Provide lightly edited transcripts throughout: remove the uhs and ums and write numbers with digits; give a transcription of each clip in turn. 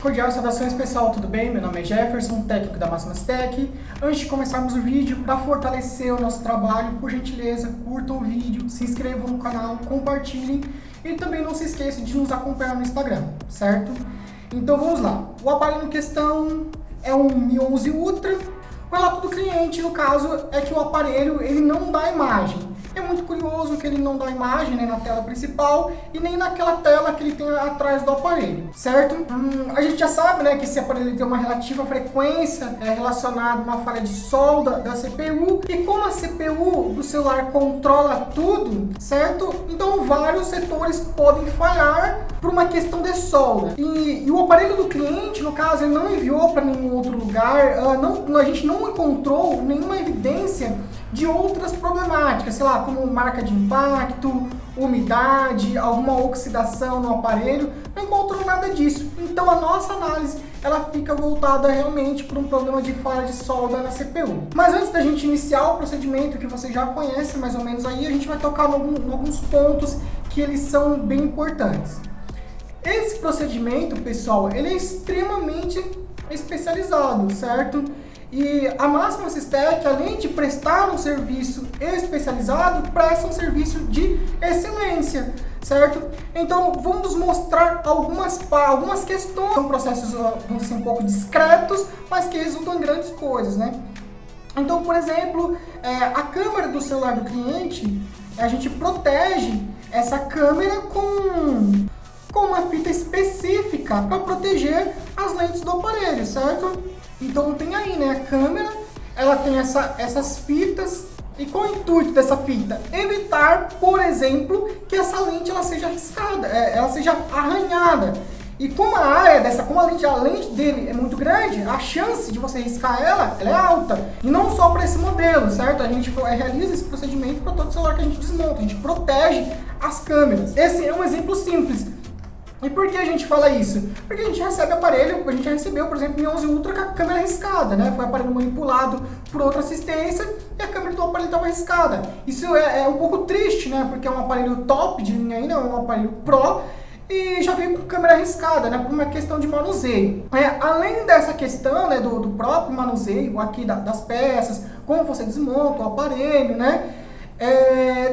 Cordial saudações pessoal, tudo bem? Meu nome é Jefferson, técnico da Máximas Tech. Antes de começarmos o vídeo, para fortalecer o nosso trabalho, por gentileza, curtam o vídeo, se inscrevam no canal, compartilhem e também não se esqueçam de nos acompanhar no Instagram, certo? Então vamos lá. O aparelho em questão é um Mi 11 Ultra. O relato do cliente, no caso, é que o aparelho ele não dá imagem. É muito curioso que ele não dá imagem nem na tela principal e nem naquela tela que ele tem atrás do aparelho, certo? A gente já sabe, né, que esse aparelho tem uma relativa frequência relacionada a uma falha de solda da CPU, e como a CPU do celular controla tudo, certo? Então vários setores podem falhar por uma questão de solda. E o aparelho do cliente, no caso, ele não enviou para nenhum outro lugar, a gente não encontrou nenhuma evidência de outras problemáticas, sei lá, como marca de impacto, umidade, alguma oxidação no aparelho, não encontrou nada disso. Então a nossa análise ela fica voltada realmente para um problema de falha de solda na CPU. Mas antes da gente iniciar o procedimento que você já conhece mais ou menos aí, a gente vai tocar em alguns pontos que eles são bem importantes. Esse procedimento, pessoal, ele é extremamente especializado, certo? E a Máximas Tech, além de prestar um serviço especializado, presta um serviço de excelência, certo? Então vamos mostrar algumas questões, são processos vamos dizer, um pouco discretos, mas que resultam em grandes coisas, né? Então, por exemplo, a câmera do celular do cliente, a gente protege essa câmera com uma fita específica para proteger as lentes do aparelho, certo? Então tem aí, né, a câmera, ela tem essas fitas, e qual é o intuito dessa fita? Evitar, por exemplo, que essa lente ela seja riscada, ela seja arranhada. E como a lente dele é muito grande, a chance de você riscar ela é alta. E não só para esse modelo, certo? A gente realiza esse procedimento para todo celular que a gente desmonta, a gente protege as câmeras. Esse é um exemplo simples. E por que a gente fala isso? Porque a gente recebe aparelho, a gente já recebeu, por exemplo, Mi 11 Ultra com a câmera riscada, né? Foi aparelho manipulado por outra assistência e a câmera do aparelho estava riscada. Isso é um pouco triste, né? Porque é um aparelho top de linha ainda, é um aparelho Pro, e já veio com câmera riscada, né? Por uma questão de manuseio. Além dessa questão, né, do próprio manuseio aqui das peças, como você desmonta o aparelho, né?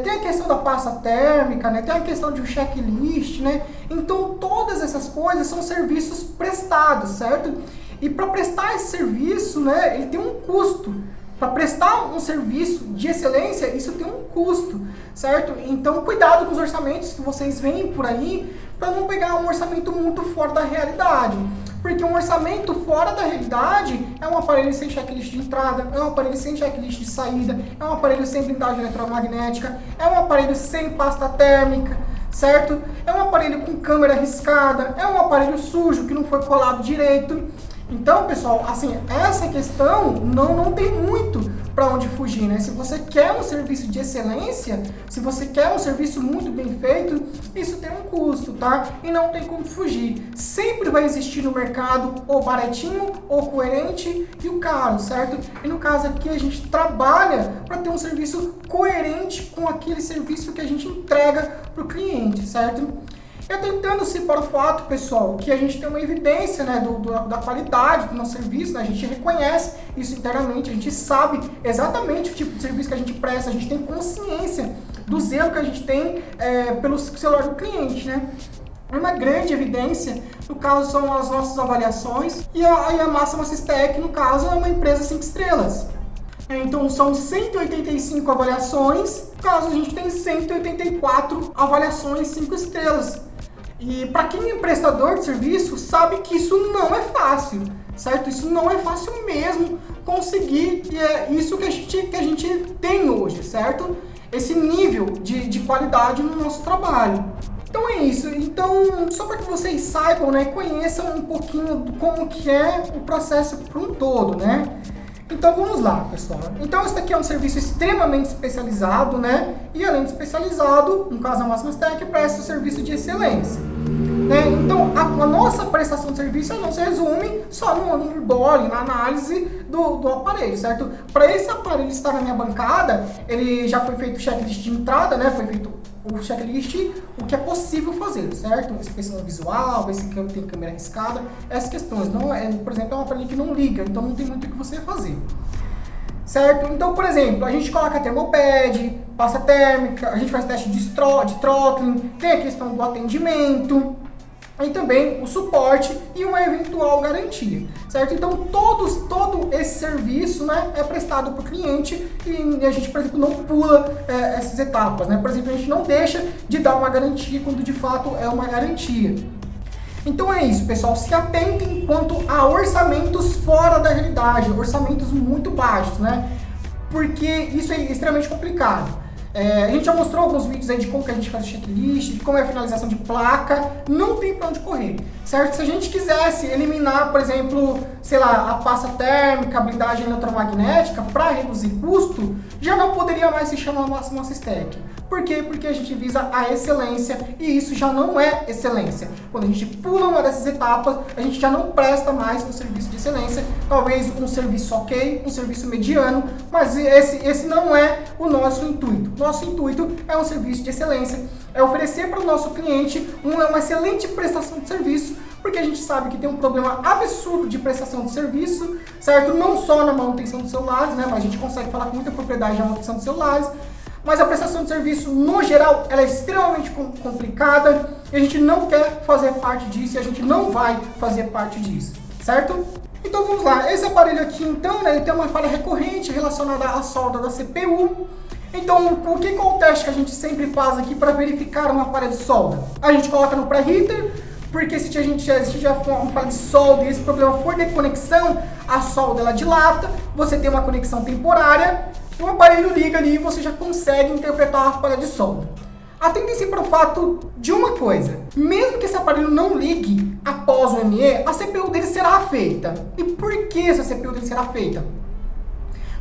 Tem a questão da pasta térmica, né? Tem a questão de um checklist, né? Então todas essas coisas são serviços prestados, certo? E para prestar esse serviço, né, ele tem um custo. Para prestar um serviço de excelência, isso tem um custo, certo? Então cuidado com os orçamentos que vocês veem por aí, para não pegar um orçamento muito fora da realidade. Porque um orçamento fora da realidade é um aparelho sem checklist de entrada, é um aparelho sem checklist de saída, é um aparelho sem blindagem eletromagnética, é um aparelho sem pasta térmica, certo? É um aparelho com câmera riscada, é um aparelho sujo que não foi colado direito. Então, pessoal, assim, essa questão não tem muito para onde fugir, né? Se você quer um serviço de excelência, se você quer um serviço muito bem feito, isso tem um custo, tá? E não tem como fugir. Sempre vai existir no mercado ou baratinho, ou coerente e o caro, certo? E no caso aqui a gente trabalha para ter um serviço coerente com aquele serviço que a gente entrega para o cliente, certo? Eu tentando para o fato, pessoal, que a gente tem uma evidência, né, da qualidade do nosso serviço, né? A gente reconhece isso internamente, a gente sabe exatamente o tipo de serviço que a gente presta, a gente tem consciência do zelo que a gente tem pelo celular do cliente, né? Uma grande evidência, no caso, são as nossas avaliações, e a Máximas Tech, no caso, é uma empresa 5 estrelas. Então são 185 avaliações, no caso a gente tem 184 avaliações 5 estrelas. E para quem é prestador de serviço, sabe que isso não é fácil, certo? Isso não é fácil mesmo conseguir, e é isso que a gente tem hoje, certo? Esse nível de qualidade no nosso trabalho. Então é isso. Então, só para que vocês saibam, né, conheçam um pouquinho como que é o processo por um todo, né? Então vamos lá, pessoal. Então esse daqui é um serviço extremamente especializado, né? E além de especializado, no caso a Máximas Tech, presta um serviço de excelência. né? Então, a nossa prestação de serviço não se resume só no bole, na análise do aparelho, certo? Para esse aparelho estar na minha bancada, ele já foi feito o checklist de entrada, né? Foi feito o checklist, o que é possível fazer, certo? Inspeção visual, ver se tem câmera arriscada, essas questões. Não é, por exemplo, é um aparelho que não liga, então não tem muito o que você fazer. Certo? Então, por exemplo, a gente coloca termopad, passa térmica, a gente faz teste de throttling, tem a questão do atendimento, e também o suporte e uma eventual garantia, certo? Então, todo esse serviço, né, é prestado para o cliente e a gente, por exemplo, não pula essas etapas, né? Por exemplo, a gente não deixa de dar uma garantia quando de fato é uma garantia. Então é isso, pessoal, se atentem quanto a orçamentos fora da realidade, orçamentos muito baixos, né? Porque isso é extremamente complicado. A gente já mostrou alguns vídeos aí de como que a gente faz o checklist, de como é a finalização de placa, não tem pra onde correr, certo? Se a gente quisesse eliminar, por exemplo, sei lá, a pasta térmica, a blindagem eletromagnética para reduzir custo, já não poderia mais se chamar nossa stack. Por quê? Porque a gente visa a excelência e isso já não é excelência. Quando a gente pula uma dessas etapas, a gente já não presta mais um serviço de excelência, talvez um serviço ok, um serviço mediano, mas esse não é o nosso intuito. Nosso intuito é um serviço de excelência, é oferecer para o nosso cliente uma excelente prestação de serviço, porque a gente sabe que tem um problema absurdo de prestação de serviço, certo? Não só na manutenção dos celulares, né? Mas a gente consegue falar com muita propriedade da manutenção dos celulares, mas a prestação de serviço, no geral, ela é extremamente complicada e a gente não quer fazer parte disso e a gente não vai fazer parte disso, certo? Então vamos lá, esse aparelho aqui então, né, ele tem uma falha recorrente relacionada à solda da CPU. Então, qual o teste que a gente sempre faz aqui para verificar uma falha de solda? A gente coloca no pré-heater, porque se a gente já for uma falha de solda e esse problema for de conexão, a solda ela dilata, você tem uma conexão temporária, o aparelho liga ali e você já consegue interpretar a falha de solda. Atentem-se para o fato de uma coisa, mesmo que esse aparelho não ligue após o ME, a CPU dele será afeita. E por que essa CPU dele será afeita?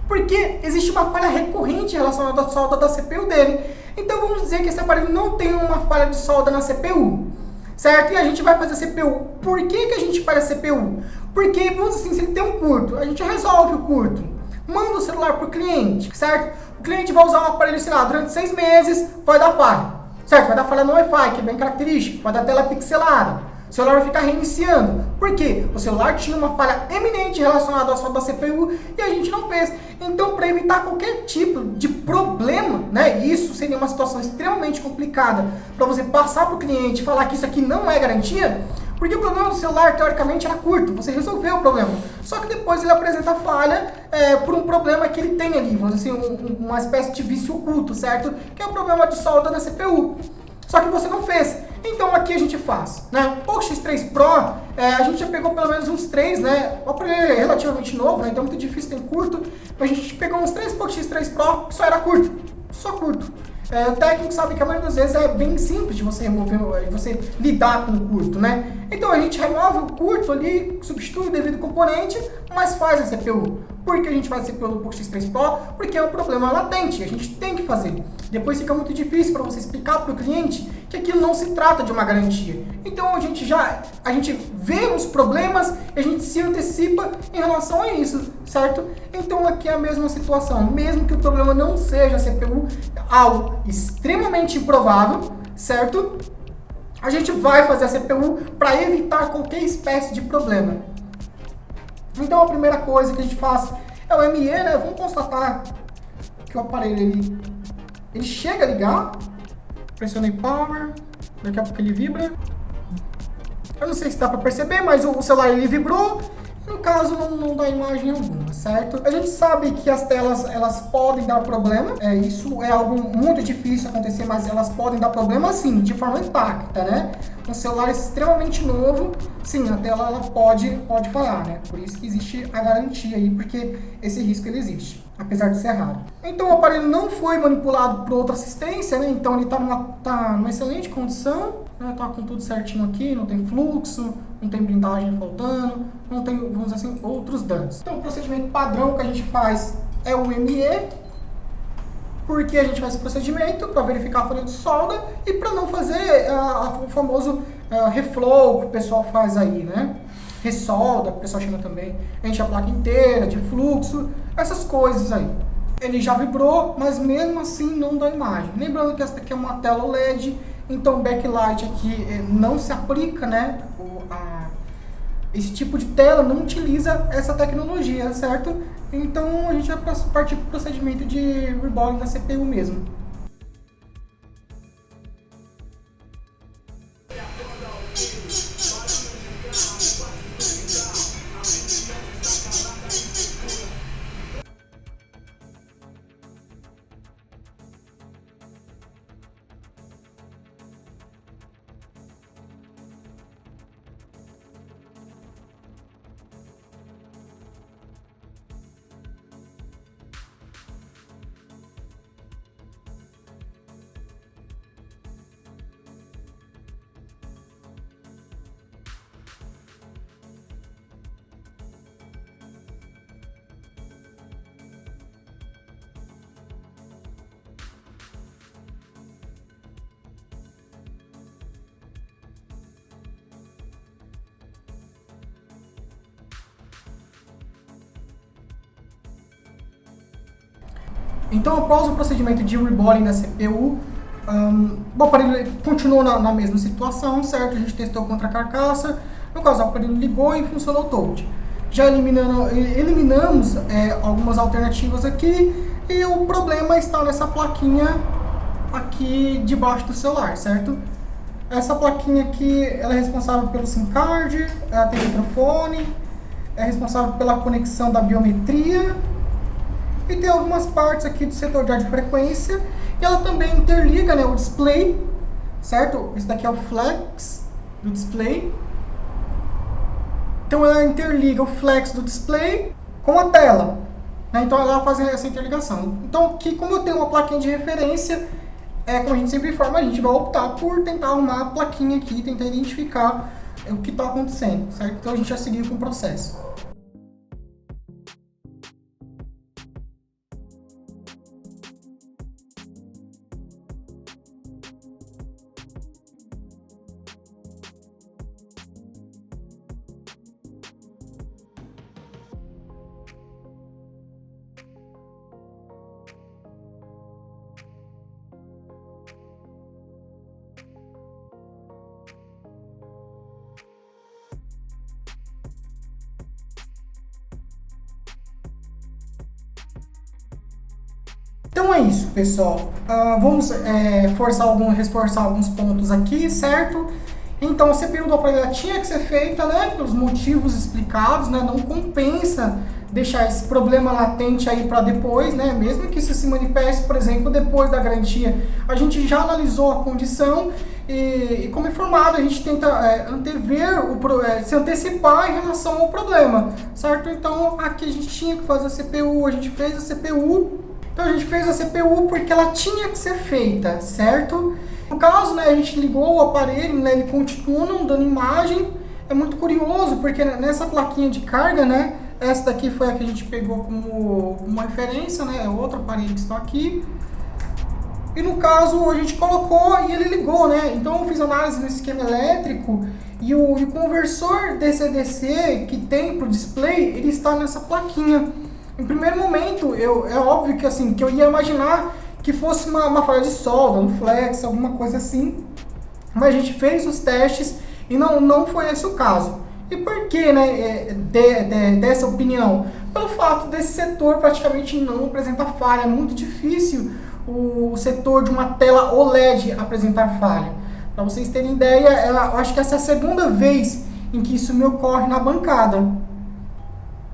Porque existe uma falha recorrente relacionada à solda da CPU dele. Então vamos dizer que esse aparelho não tem uma falha de solda na CPU, certo? E a gente vai fazer a CPU. Por que a gente faz a CPU? Porque, vamos dizer assim, se ele tem um curto, a gente resolve o curto. Manda o celular para o cliente, certo? O cliente vai usar o aparelho, sei lá, durante 6 meses, vai dar falha, certo? Vai dar falha no Wi-Fi, que é bem característico, vai dar tela pixelada. O celular vai ficar reiniciando. Por quê? O celular tinha uma falha eminente relacionada à solda da CPU e a gente não fez. Então, para evitar qualquer tipo de problema, né? Isso seria uma situação extremamente complicada para você passar para o cliente e falar que isso aqui não é garantia, porque o problema do celular, teoricamente, era curto, você resolveu o problema. Só que depois ele apresenta a falha por um problema que ele tem ali, vamos dizer assim, uma espécie de vício oculto, certo? Que é o problema de solda da CPU. Só que você não fez. Então aqui a gente faz, né? O X3 Pro, a gente já pegou pelo menos uns 3, né? O aparelho é relativamente novo, né? Então é muito difícil ter curto. Mas a gente pegou uns 3 Poco X3 Pro que só era curto. Só curto. O técnico sabe que a maioria das vezes é bem simples de você remover, de você lidar com o curto, né? Então a gente remove o curto ali, substitui o devido componente, mas faz a CPU. Por que a gente faz a CPU do Poco X3 Pro? Porque é um problema latente, a gente tem que fazer. Depois fica muito difícil para você explicar para o cliente que aquilo não se trata de uma garantia. Então a gente vê os problemas e a gente se antecipa em relação a isso, certo? Então aqui é a mesma situação, mesmo que o problema não seja a CPU, algo extremamente improvável, certo? A gente vai fazer a CPU para evitar qualquer espécie de problema. Então a primeira coisa que a gente faz é o ME, né? Vamos constatar que o aparelho ele chega a ligar, pressionei power, daqui a pouco ele vibra. Eu não sei se dá para perceber, mas o celular ele vibrou. No caso, não dá imagem alguma, certo? A gente sabe que as telas, elas podem dar problema. Isso é algo muito difícil acontecer, mas elas podem dar problema sim, de forma intacta, né? Um celular extremamente novo, sim, a tela ela pode falhar, né? Por isso que existe a garantia aí, porque esse risco ele existe, apesar de ser raro. Então o aparelho não foi manipulado por outra assistência, né? Então ele tá numa excelente condição, né? Tá com tudo certinho aqui, não tem fluxo, não tem blindagem faltando, não tem, vamos dizer assim, outros danos. Então o procedimento padrão que a gente faz é o ME, porque a gente faz esse procedimento para verificar a folha de solda e para não fazer o famoso reflow, que o pessoal faz aí, né? Ressolda, que o pessoal chama também, enche a placa inteira, de fluxo, essas coisas aí. Ele já vibrou, mas mesmo assim não dá imagem. Lembrando que essa daqui é uma tela OLED, então o backlight aqui não se aplica, né? Esse tipo de tela não utiliza essa tecnologia, certo? Então a gente vai partir para o procedimento de reballing da CPU mesmo. Então, após o procedimento de reballing da CPU, o aparelho continuou na mesma situação, certo? A gente testou contra a carcaça, no caso o aparelho ligou e funcionou todo. Já eliminamos algumas alternativas aqui e o problema está nessa plaquinha aqui debaixo do celular, certo? Essa plaquinha aqui, ela é responsável pelo SIM card, ela tem microfone, é responsável pela conexão da biometria, e tem algumas partes aqui do setor de radiofrequência, e ela também interliga, né, o display, certo? Esse daqui é o flex do display. Então ela interliga o flex do display com a tela, né? Então ela faz essa interligação. Então aqui, como eu tenho uma plaquinha de referência, como a gente sempre informa, a gente vai optar por tentar arrumar a plaquinha aqui, tentar identificar o que está acontecendo, certo? Então a gente já seguiu com o processo. Então é isso, pessoal. Vamos reforçar alguns pontos aqui, certo? Então a CPU do aparelho tinha que ser feita, né, pelos motivos explicados, né? Não compensa deixar esse problema latente aí para depois, né? Mesmo que isso se manifeste, por exemplo, depois da garantia, a gente já analisou a condição e como informado, a gente tenta se antecipar em relação ao problema, certo? Então aqui a gente tinha que fazer a CPU, a gente fez a CPU. Então a gente fez a CPU porque ela tinha que ser feita, certo? No caso, né, a gente ligou o aparelho, né, ele continua não dando imagem. É muito curioso porque nessa plaquinha de carga, né, essa daqui foi a que a gente pegou como uma referência, né, é outro aparelho que está aqui. E no caso a gente colocou e ele ligou, né? Então eu fiz análise no esquema elétrico e o conversor DC-DC que tem para o display, ele está nessa plaquinha. Em primeiro momento, é óbvio que, assim, que eu ia imaginar que fosse uma falha de solda, um flex, alguma coisa assim. Mas a gente fez os testes e não foi esse o caso. E por que, né, dessa opinião? Pelo fato desse setor praticamente não apresentar falha. É muito difícil o setor de uma tela OLED apresentar falha. Para vocês terem ideia, eu acho que essa é a segunda vez em que isso me ocorre na bancada.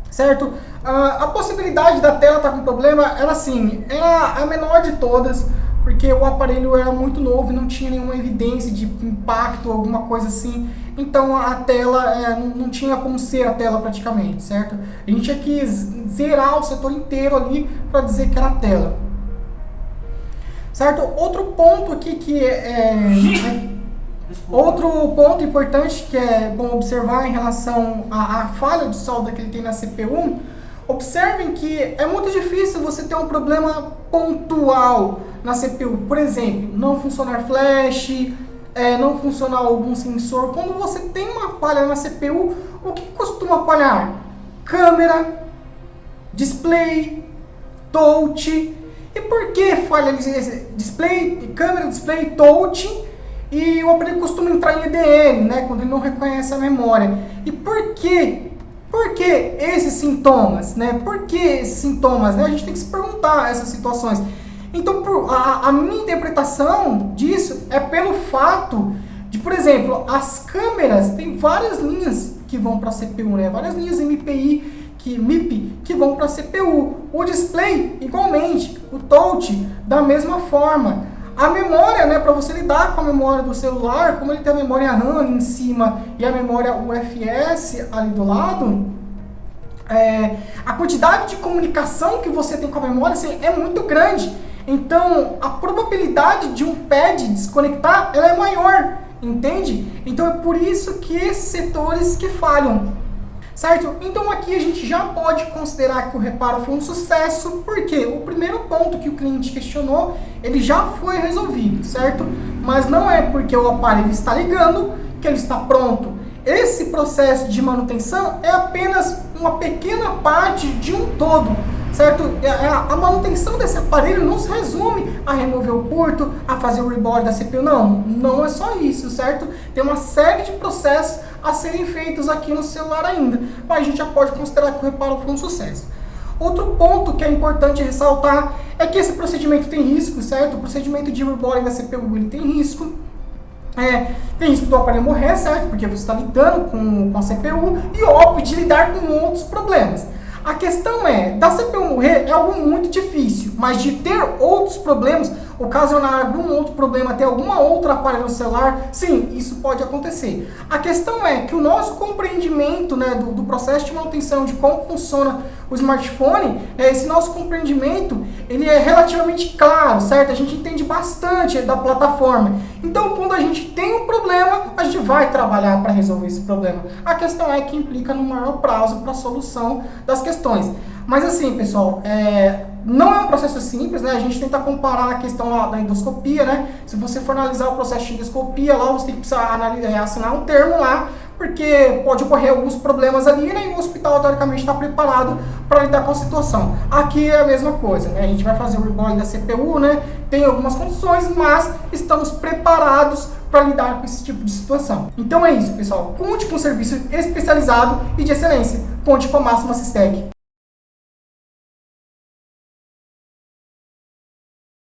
Certo? A possibilidade da tela estar com problema era assim, era a menor de todas, porque o aparelho era muito novo e não tinha nenhuma evidência de impacto, alguma coisa assim. Então a tela não tinha como ser a tela praticamente, certo? A gente tinha que zerar o setor inteiro ali para dizer que era a tela. Certo? Outro ponto aqui outro ponto importante que é bom observar em relação à falha de solda que ele tem na CPU, observem que é muito difícil você ter um problema pontual na CPU. Por exemplo, não funcionar flash, não funcionar algum sensor. Quando você tem uma falha na CPU, o que costuma falhar? Câmera, display, touch. E por que falha display, câmera, display, touch? E o aparelho costuma entrar em EDM, né, quando ele não reconhece a memória. E por quê? Por que esses sintomas, né? Por que esses sintomas, né? A gente tem que se perguntar essas situações. Então, a minha interpretação disso é pelo fato de, por exemplo, as câmeras têm várias linhas que vão para a CPU, né? Várias linhas MIP que vão para a CPU. O display, igualmente. O touch, da mesma forma. A memória, né, para você lidar com a memória do celular, como ele tem a memória RAM em cima e a memória UFS ali do lado, a quantidade de comunicação que você tem com a memória assim, é muito grande. Então, a probabilidade de um pad desconectar ela é maior, entende? Então, é por isso que esses setores que falham. Certo? Então aqui a gente já pode considerar que o reparo foi um sucesso, porque o primeiro ponto que o cliente questionou, ele já foi resolvido, certo? Mas não é porque o aparelho está ligando que ele está pronto. Esse processo de manutenção é apenas uma pequena parte de um todo, certo? A manutenção desse aparelho não se resume a remover o curto, a fazer o reboard da CPU, não é só isso, certo? Tem uma série de processos a serem feitos aqui no celular ainda, mas a gente já pode considerar que o reparo foi um sucesso. Outro ponto que é importante ressaltar é que esse procedimento tem risco, certo? O procedimento de reboard da CPU ele tem risco. Tem risco do aparelho morrer, certo? Porque você está lidando com a CPU e, óbvio, de lidar com outros problemas. A questão da CPU morrer é algo muito difícil, mas de ter outros problemas, ocasionar algum outro problema, ter alguma outra aparelho celular, sim, isso pode acontecer. A questão é que o nosso compreendimento, né, do processo de manutenção, de como funciona o smartphone, esse nosso compreendimento, ele é relativamente claro, certo? A gente entende bastante da plataforma. Então, quando a gente tem um problema, a gente vai trabalhar para resolver esse problema. A questão é que implica no maior prazo para a solução das questões. Mas assim, pessoal, não é um processo simples, né? A gente tenta comparar a questão da endoscopia, né? Se você for analisar o processo de endoscopia, lá você tem que precisar assinar um termo lá, porque pode ocorrer alguns problemas ali, né? E o hospital, teoricamente, está preparado para lidar com a situação. Aqui é a mesma coisa, né? A gente vai fazer o reboard da CPU, né? Tem algumas condições, mas estamos preparados para lidar com esse tipo de situação. Então é isso, pessoal. Conte com um serviço especializado e de excelência. Conte com a Máxima Systech.